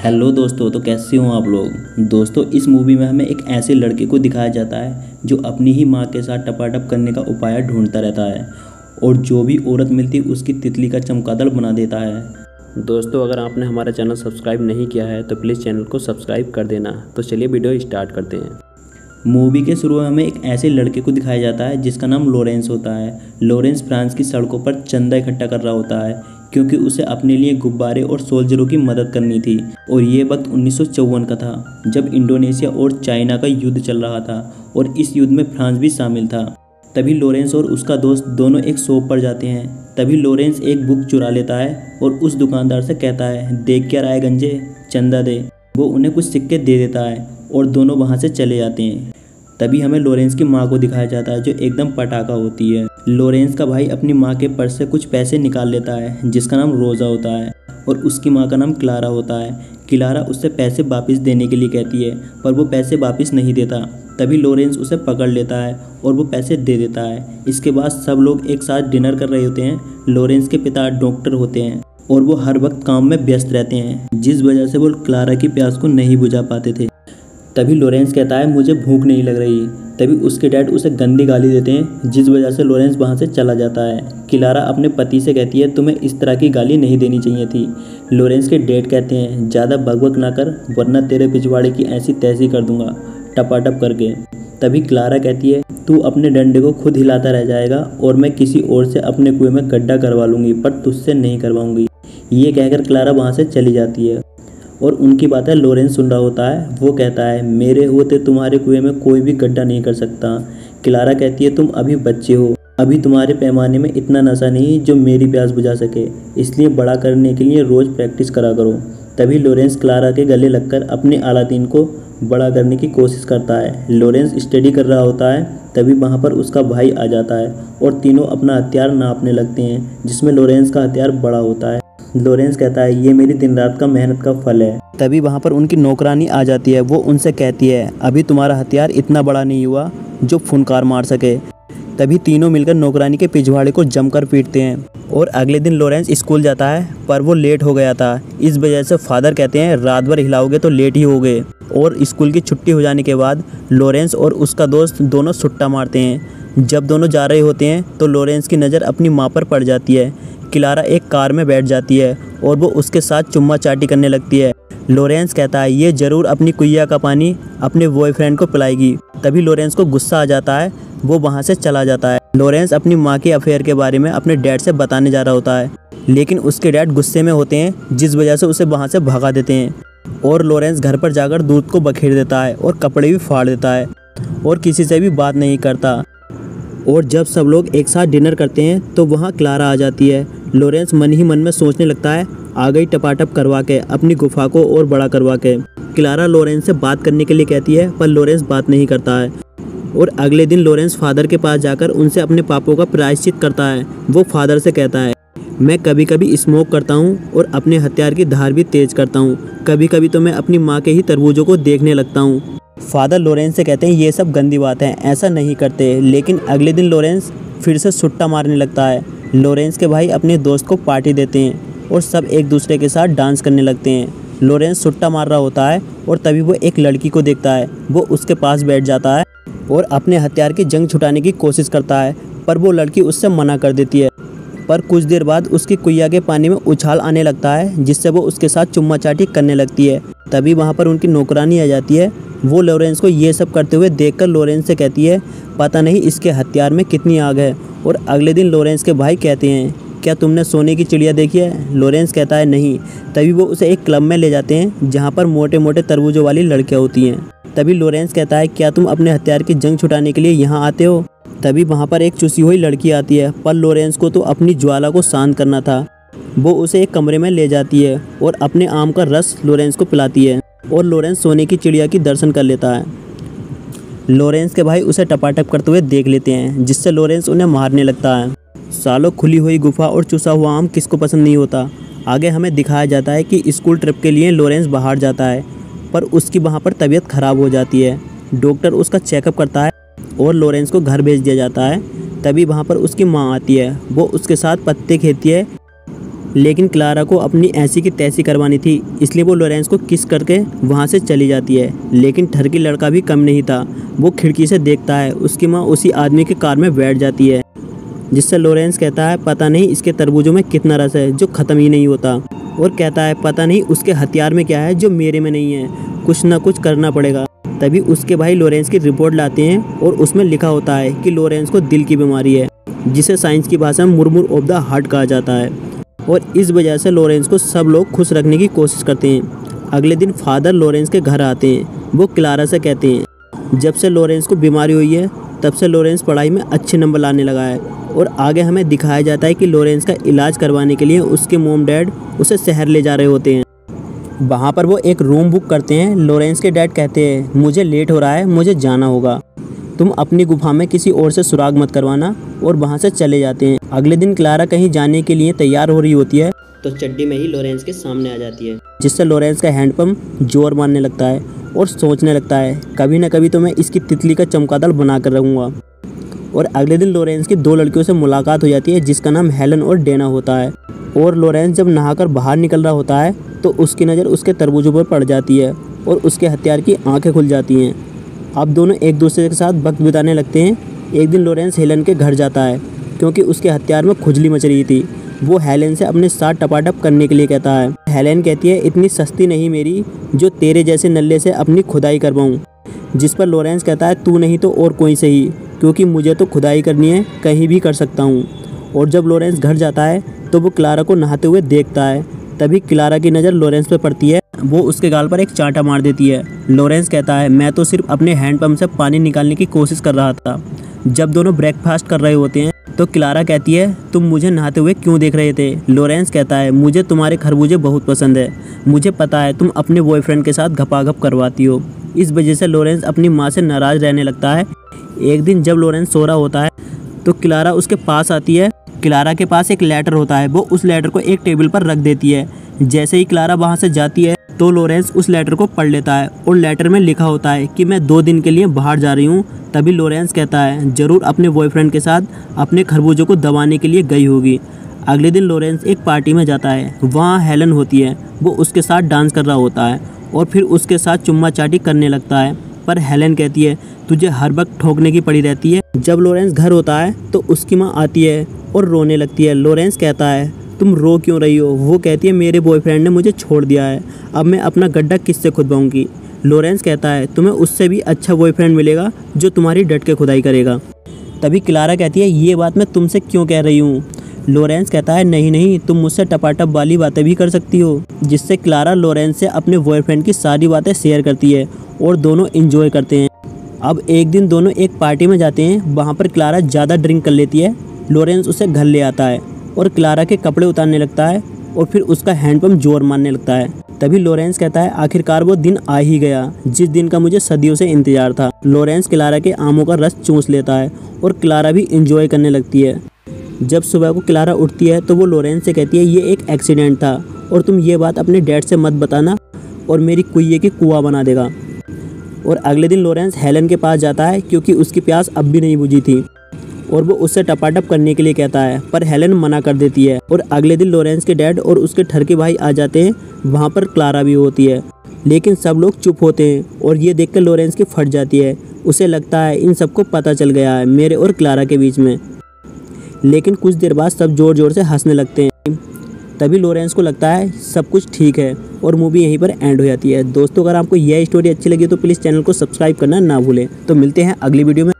Hello दोस्तों, तो कैसे हो आप लोग। दोस्तों, इस मूवी में हमें एक ऐसे लड़के को दिखाया जाता है जो अपनी ही माँ के साथ टपाटप करने का उपाय ढूंढता रहता है और जो भी औरत मिलती उसकी तितली का चमगादड़ बना देता है। दोस्तों, अगर आपने हमारा चैनल सब्सक्राइब नहीं किया है तो प्लीज़ चैनल को सब्सक्राइब कर देना। तो चलिए वीडियो स्टार्ट करते हैं। मूवी के शुरू में हमें एक ऐसे लड़के को दिखाया जाता है जिसका नाम लॉरेंस होता है। लॉरेंस फ्रांस की सड़कों पर चंदा इकट्ठा कर रहा होता है क्योंकि उसे अपने लिए गुब्बारे और सोल्जरों की मदद करनी थी। और ये वक्त 1954 का था जब इंडोनेशिया और चाइना का युद्ध चल रहा था और इस युद्ध में फ्रांस भी शामिल था। तभी लॉरेंस और उसका दोस्त दोनों एक शॉप पर जाते हैं। तभी लॉरेंस एक बुक चुरा लेता है और उस दुकानदार से कहता है, देख क्या रहा है गंजे, चंदा दे। वो उन्हें कुछ सिक्के दे देता है और दोनों वहाँ से चले जाते हैं। तभी हमें लॉरेंस की माँ को दिखाया जाता है जो एकदम पटाखा होती है। लॉरेंस का भाई अपनी माँ के पर्स से कुछ पैसे निकाल लेता है जिसका नाम रोज़ा होता है और उसकी माँ का नाम क्लारा होता है। क्लारा उससे पैसे वापस देने के लिए कहती है पर वो पैसे वापस नहीं देता। तभी लॉरेंस उसे पकड़ लेता है और वो पैसे दे देता है। इसके बाद सब लोग एक साथ डिनर कर रहे होते हैं। लॉरेंस के पिता डॉक्टर होते हैं और वो हर वक्त काम में व्यस्त रहते हैं जिस वजह से वो क्लारा की प्यास को नहीं बुझा पाते थे। तभी लॉरेंस कहता है, मुझे भूख नहीं लग रही। तभी उसके डैड उसे गंदी गाली देते हैं जिस वजह से लॉरेंस वहाँ से चला जाता है। क्लारा अपने पति से कहती है, तुम्हें इस तरह की गाली नहीं देनी चाहिए थी। लॉरेंस के डैड कहते हैं, ज़्यादा बकबक ना कर वरना तेरे पिछवाड़े की ऐसी तैसी कर दूंगा टपाटप करके। तभी क्लारा कहती है, तू अपने डंडे को खुद हिलाता रह जाएगा और मैं किसी और से अपने कुएं में गड्ढा करवा लूँगी पर तुझसे नहीं करवाऊँगी। ये कहकर क्लारा वहाँ से चली जाती है और उनकी बातें लॉरेंस सुन रहा होता है। वो कहता है, मेरे होते तुम्हारे कुएं में कोई भी गड्ढा नहीं कर सकता। क्लारा कहती है, तुम अभी बच्चे हो, अभी तुम्हारे पैमाने में इतना नशा नहीं जो मेरी प्यास बुझा सके, इसलिए बड़ा करने के लिए रोज़ प्रैक्टिस करा करो। तभी लॉरेंस क्लारा के गले लगकर अपने अलादीन को बड़ा करने की कोशिश करता है। लॉरेंस स्टडी कर रहा होता है। तभी वहाँ पर उसका भाई आ जाता है और तीनों अपना हथियार नापने लगते हैं जिसमें लॉरेंस का हथियार बड़ा होता है। लॉरेंस कहता है, ये मेरी दिन रात का मेहनत का फल है। तभी वहाँ पर उनकी नौकरानी आ जाती है। वो उनसे कहती है, अभी तुम्हारा हथियार इतना बड़ा नहीं हुआ जो फुनकार मार सके। तभी तीनों मिलकर नौकरानी के पिछवाड़े को जमकर पीटते हैं। और अगले दिन लॉरेंस स्कूल जाता है पर वो लेट हो गया था। इस वजह से फादर कहते हैं, रात भर हिलाओगे तो लेट ही होगे। और स्कूल की छुट्टी हो जाने के बाद लॉरेंस और उसका दोस्त दोनों सुट्टा मारते हैं। जब दोनों जा रहे होते हैं तो लॉरेंस की नज़र अपनी माँ पर पड़ जाती है। क्लारा एक कार में बैठ जाती है और वो उसके साथ चुम्मा चाटी करने लगती है। लॉरेंस कहता है, ये ज़रूर अपनी कुइया का पानी अपने बॉयफ्रेंड को पिलाएगी। तभी लॉरेंस को गुस्सा आ जाता है, वो वहाँ से चला जाता है। लॉरेंस अपनी माँ के अफेयर के बारे में अपने डैड से बताने जा रहा होता है लेकिन उसके डैड गुस्से में होते हैं जिस वजह से उसे वहाँ से भगा देते हैं। और लॉरेंस घर पर जाकर दूध को बखेर देता है और कपड़े भी फाड़ देता है और किसी से भी बात नहीं करता। और जब सब लोग एक साथ डिनर करते हैं तो वहाँ क्लारा आ जाती है। लॉरेंस मन ही मन में सोचने लगता है, आ गई टपाटप करवा के अपनी गुफा को और बड़ा करवा के। क्लारा लॉरेंस से बात करने के लिए कहती है पर लॉरेंस बात नहीं करता है। और अगले दिन लॉरेंस फादर के पास जाकर उनसे अपने पापों का प्रायश्चित करता है। वो फादर से कहता है, मैं कभी कभी स्मोक करता हूँ और अपने हथियार की धार भी तेज करता हूँ। कभी कभी तो मैं अपनी माँ के ही तरबूजों को देखने लगता हूँ। फादर लॉरेंस से कहते हैं, ये सब गंदी बात है, ऐसा नहीं करते। लेकिन अगले दिन लॉरेंस फिर से सुट्टा मारने लगता है। लॉरेंस के भाई अपने दोस्त को पार्टी देते हैं और सब एक दूसरे के साथ डांस करने लगते हैं। लॉरेंस सुट्टा मार रहा होता है और तभी वो एक लड़की को देखता है। वो उसके पास बैठ जाता है और अपने हथियार की जंग छुटाने की कोशिश करता है पर वो लड़की उससे मना कर देती है। पर कुछ देर बाद उसकी कुइया के पानी में उछाल आने लगता है जिससे वो उसके साथ चुम्मा चाटी करने लगती है। तभी वहाँ पर उनकी नौकरानी आ जाती है। वो लॉरेंस को ये सब करते हुए देखकर लॉरेंस से कहती है, पता नहीं इसके हथियार में कितनी आग है। और अगले दिन लॉरेंस के भाई कहते हैं, क्या तुमने सोने की चिड़िया देखी है? लॉरेंस कहता है, नहीं। तभी वो उसे एक क्लब में ले जाते हैं जहाँ पर मोटे मोटे तरबूजों वाली लड़कियाँ होती हैं। तभी लॉरेंस कहता है, क्या तुम अपने हथियार की जंग छुटाने के लिए यहाँ आते हो? तभी वहाँ पर एक चुसी हुई लड़की आती है पर लॉरेंस को तो अपनी ज्वाला को शांत करना था। वो उसे एक कमरे में ले जाती है और अपने आम का रस लॉरेंस को पिलाती है और लॉरेंस सोने की चिड़िया की दर्शन कर लेता है। लॉरेंस के भाई उसे टपाटप करते हुए देख लेते हैं जिससे लॉरेंस उन्हें मारने लगता है। सालों खुली हुई गुफा और चुसा हुआ आम किसको पसंद नहीं होता। आगे हमें दिखाया जाता है कि स्कूल ट्रिप के लिए लॉरेंस बाहर जाता है पर उसकी वहाँ पर तबीयत खराब हो जाती है। डॉक्टर उसका चेकअप करता है और लॉरेंस को घर भेज दिया जाता है। तभी वहाँ पर उसकी माँ आती है। वो उसके साथ पत्ते खेती है लेकिन क्लारा को अपनी ऐसी की तैसी करवानी थी, इसलिए वो लॉरेंस को किस करके वहाँ से चली जाती है। लेकिन ठरकी लड़का भी कम नहीं था, वो खिड़की से देखता है उसकी माँ उसी आदमी की कार में बैठ जाती है, जिससे लॉरेंस कहता है पता नहीं इसके तरबूजों में कितना रस है जो ख़त्म ही नहीं होता, और कहता है पता नहीं उसके हथियार में क्या है जो मेरे में नहीं है, कुछ ना कुछ करना पड़ेगा। तभी उसके भाई लॉरेंस की रिपोर्ट लाते हैं और उसमें लिखा होता है कि लॉरेंस को दिल की बीमारी है, जिसे साइंस की भाषा में मुरमुर ऑफ द हार्ट कहा जाता है, और इस वजह से लॉरेंस को सब लोग खुश रखने की कोशिश करते हैं। अगले दिन फादर लॉरेंस के घर आते हैं। वो क्लारा से कहते हैं जब से लॉरेंस को बीमारी हुई है तब से लॉरेंस पढ़ाई में अच्छे नंबर लाने लगा है, और आगे हमें दिखाया जाता है कि लॉरेंस का इलाज करवाने के लिए उसके मॉम डैड उसे शहर ले जा रहे होते हैं। वहाँ पर वो एक रूम बुक करते हैं। लॉरेंस के डैड कहते हैं मुझे लेट हो रहा है, मुझे जाना होगा, तुम अपनी गुफा में किसी और से सुराग मत करवाना, और वहाँ से चले जाते हैं। अगले दिन क्लारा कहीं जाने के लिए तैयार हो रही होती है तो चड्डी में ही लॉरेंस के सामने आ जाती है, जिससे लॉरेंस का हैंडपम्प जोर मारने लगता है और सोचने लगता है कभी ना कभी तो मैं इसकी तितली का चमगादड़ बना कर रहूँगा। और अगले दिन लॉरेंस की 2 लड़कियों से मुलाकात हो जाती है जिसका नाम हेलन और डेना होता है, और लॉरेंस जब नहाकर बाहर निकल रहा होता है तो उसकी नज़र उसके तरबूजों पर पड़ जाती है और उसके हथियार की आंखें खुल जाती हैं। अब दोनों एक दूसरे के साथ वक्त बिताने लगते हैं। एक दिन लॉरेंस हेलन के घर जाता है क्योंकि उसके हथियार में खुजली मच रही थी। वो हेलन से अपने साथ टपाटप करने के लिए कहता है। हेलन कहती है इतनी सस्ती नहीं मेरी जो तेरे जैसे नल्ले से अपनी खुदाई करवाऊँ, जिस पर लॉरेंस कहता है तू नहीं तो और कोई सही, क्योंकि मुझे तो खुदाई करनी है, कहीं भी कर सकता हूँ। और जब लॉरेंस घर जाता है तो वो क्लारा को नहाते हुए देखता है। तभी क्लारा की नज़र लॉरेंस पर पड़ती है, वो उसके गाल पर एक चांटा मार देती है। लॉरेंस कहता है मैं तो सिर्फ अपने हैंडपम्प से पानी निकालने की कोशिश कर रहा था। जब दोनों ब्रेकफास्ट कर रहे होते हैं तो क्लारा कहती है तुम मुझे नहाते हुए क्यों देख रहे थे। लॉरेंस कहता है मुझे तुम्हारे खरबूजे बहुत पसंद है, मुझे पता है तुम अपने बॉयफ्रेंड के साथ घपाघप करवाती हो। इस वजह से लॉरेंस अपनी माँ से नाराज़ रहने लगता है। एक दिन जब लॉरेंस सो रहा होता है तो क्लारा उसके पास आती है। क्लारा के पास एक लेटर होता है, वो उस लेटर को एक टेबल पर रख देती है। जैसे ही क्लारा वहाँ से जाती है तो लॉरेंस उस लेटर को पढ़ लेता है, और लेटर में लिखा होता है कि मैं 2 दिन के लिए बाहर जा रही हूँ। तभी लॉरेंस कहता है ज़रूर अपने बॉयफ्रेंड के साथ अपने खरबूजों को दबाने के लिए गई होगी। अगले दिन लॉरेंस एक पार्टी में जाता है, वहाँ हेलन होती है, वो उसके साथ डांस कर रहा होता है और फिर उसके साथ चुम्मा चाटी करने लगता है, पर हेलन कहती है तुझे हर वक्त ठोकने की पड़ी रहती है। जब लॉरेंस घर होता है तो उसकी माँ आती है और रोने लगती है। लॉरेंस कहता है तुम रो क्यों रही हो। वो कहती है मेरे बॉयफ्रेंड ने मुझे छोड़ दिया है, अब मैं अपना गड्ढा किससे खुदवाऊंगी। लॉरेंस कहता है तुम्हें उससे भी अच्छा बॉयफ्रेंड मिलेगा जो तुम्हारी डट के खुदाई करेगा। तभी क्लारा कहती है ये बात मैं तुमसे क्यों कह रही हूँ। लॉरेंस कहता है नहीं नहीं, तुम मुझसे टपाटप वाली बातें भी कर सकती हो। जिससे क्लारा लॉरेंस से अपने बॉयफ्रेंड की सारी बातें शेयर करती है और दोनों एंजॉय करते हैं। अब एक दिन दोनों एक पार्टी में जाते हैं, वहाँ पर क्लारा ज़्यादा ड्रिंक कर लेती है। लॉरेंस उसे घर ले आता है और क्लारा के कपड़े उतारने लगता है और फिर उसका हैंडपम्प जोर मारने लगता है। तभी लॉरेंस कहता है आखिरकार वो दिन आ ही गया जिस दिन का मुझे सदियों से इंतजार था। लॉरेंस क्लारा के आमों का रस चूस लेता है और क्लारा भी इंजॉय करने लगती है। जब सुबह को क्लारा उठती है तो वो लॉरेंस से कहती है ये एक एक्सीडेंट था और तुम ये बात अपने डैड से मत बताना और मेरी कुइये की कुआं बना देगा। और अगले दिन लॉरेंस हेलन के पास जाता है क्योंकि उसकी प्यास अब भी नहीं बुझी थी, और वो उससे टपाटप करने के लिए कहता है, पर हेलन मना कर देती है। और अगले दिन लॉरेंस के डैड और उसके ठरके भाई आ जाते हैं, वहाँ पर क्लारा भी होती है, लेकिन सब लोग चुप होते हैं और ये देखकर लॉरेंस की फट जाती है। उसे लगता है इन सबको पता चल गया है मेरे और क्लारा के बीच में। लेकिन कुछ देर बाद सब ज़ोर ज़ोर से हंसने लगते हैं। तभी लॉरेंस को लगता है सब कुछ ठीक है और मूवी यहीं पर एंड हो जाती है। दोस्तों अगर आपको यह स्टोरी अच्छी लगी तो प्लीज़ चैनल को सब्सक्राइब करना ना भूलें। तो मिलते हैं अगली वीडियो में।